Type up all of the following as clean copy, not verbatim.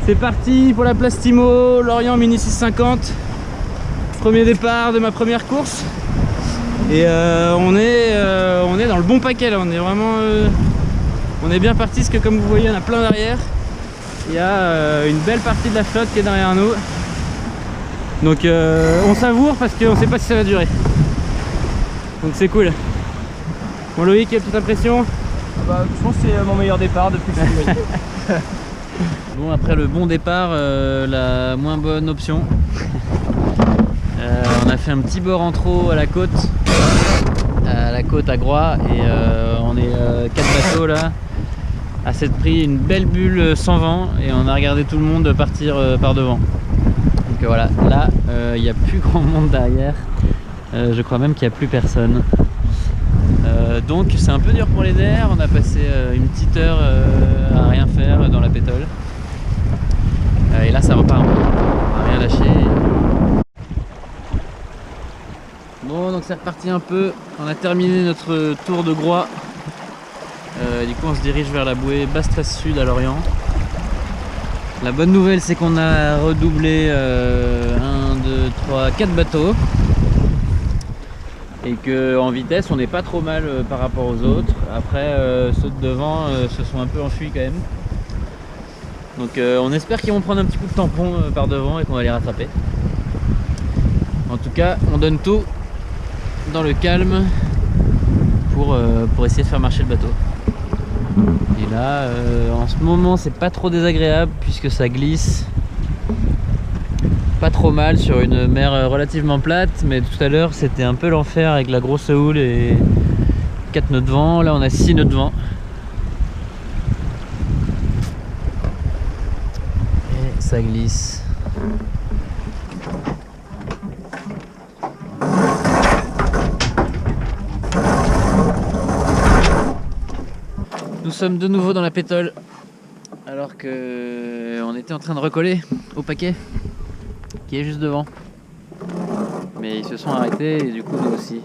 C'est parti pour la place Timo, Lorient Mini 650. Premier départ de ma première course. Et on est dans le bon paquet là, on est vraiment on est bien parti parce que comme vous voyez on a plein derrière. Il y a une belle partie de la flotte qui est derrière nous. Donc on savoure parce qu'on ne sait pas si ça va durer. Donc c'est cool. Bon Loïc, quelle petite impression? Bah, je pense que c'est mon meilleur départ depuis que je suis. Bon, après le bon départ, la moins bonne option. On a fait un petit bord en trop à la côte à Groix, et on est 4 bateaux là, à s'être pris une belle bulle sans vent, et on a regardé tout le monde partir par devant. Donc voilà, là il n'y a plus grand monde derrière, je crois même qu'il n'y a plus personne. Donc c'est un peu dur pour les nerfs, on a passé une petite heure à rien faire dans la pétole. Et là ça repart, on n'a rien lâché. Bon, donc c'est reparti un peu, on a terminé notre tour de Groix. Du coup on se dirige vers la bouée Basse-Tresse Sud à Lorient. La bonne nouvelle c'est qu'on a redoublé 1, 2, 3, 4 bateaux. Et qu'en vitesse on n'est pas trop mal par rapport aux autres. Après ceux de devant se sont un peu enfuis quand même. Donc on espère qu'ils vont prendre un petit coup de tampon par devant et qu'on va les rattraper. En tout cas on donne tout dans le calme pour essayer de faire marcher le bateau. Et là en ce moment c'est pas trop désagréable puisque ça glisse pas trop mal sur une mer relativement plate, mais tout à l'heure c'était un peu l'enfer avec la grosse houle et 4 nœuds de vent. Là on a 6 nœuds de vent et ça glisse. Nous sommes de nouveau dans la pétole alors que on était en train de recoller au paquet qui est juste devant, mais ils se sont arrêtés et du coup nous aussi.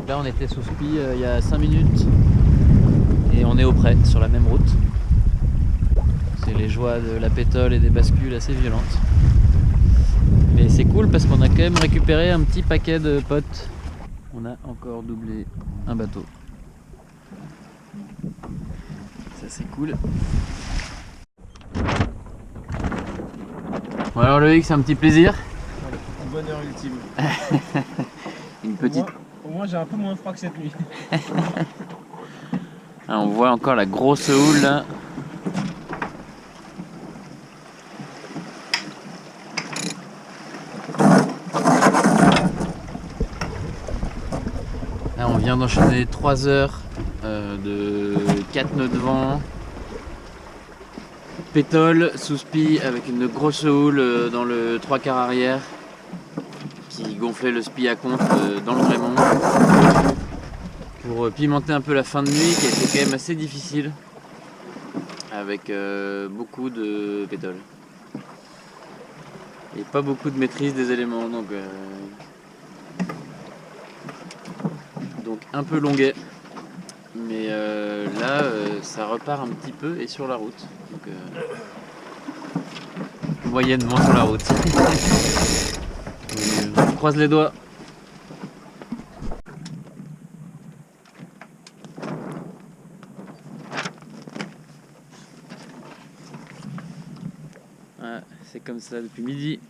Là on était sous spi il y a 5 minutes et on est au près sur la même route. C'est les joies de la pétole et des bascules assez violentes, mais c'est cool parce qu'on a quand même récupéré un petit paquet de potes. On a encore doublé un bateau, ça c'est cool. Bon alors Loïc, c'est un petit plaisir. Bonheur ultime. Une petite. Au moins j'ai un peu moins froid que cette nuit. Ah, on voit encore la grosse houle là. Là on vient d'enchaîner 3 heures de 4 nœuds de vent. Pétole sous spi avec une grosse houle dans le 3/4 arrière qui gonflait le spi à contre dans le Brémont pour pimenter un peu la fin de nuit qui a été quand même assez difficile avec beaucoup de pétole et pas beaucoup de maîtrise des éléments, donc un peu longuet, mais là ça repart un petit peu et sur la route, donc moyennement sur la route. On croise les doigts. Voilà, c'est comme ça depuis midi.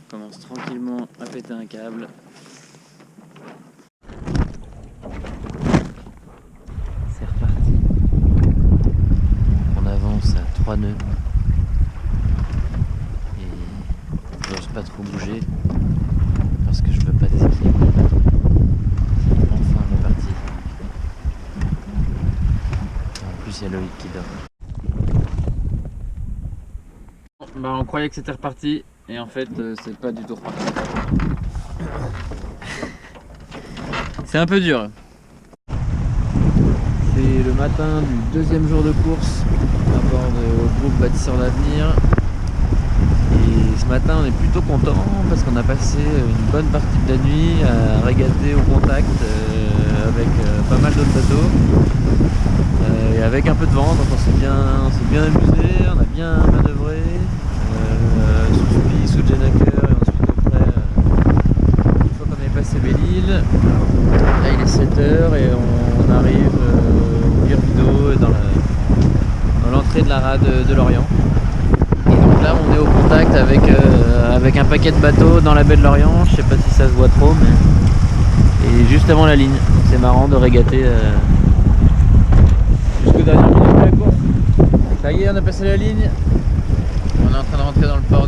On commence tranquillement à péter un câble. C'est reparti. On avance à 3 nœuds. Et j'ose pas trop bouger parce que je veux pas déséquilibrer le bateau. C'est enfin reparti. Et en plus il y a Loïc qui dort. Bah, on croyait que c'était reparti et en fait c'est pas du tout reparti. C'est un peu dur. C'est le matin du deuxième jour de course à bord du groupe Bâtisseurs d'Avenir. Et ce matin on est plutôt content parce qu'on a passé une bonne partie de la nuit à régater au contact avec pas mal d'autres bateaux et avec un peu de vent, donc on s'est bien amusé, on a bien manœuvré sous Spi, sous Jenaker et ensuite après une fois qu'on est passé Belle-Île, là il est 7h et on arrive au Virvido dans l'entrée de la rade de Lorient. Et donc là on est au contact avec un paquet de bateaux dans la baie de Lorient, je sais pas si ça se voit trop mais et juste avant la ligne, donc c'est marrant de régater jusqu'au dernier minute de la course. Ça y est, on a passé la ligne, on est en train de rentrer dans le port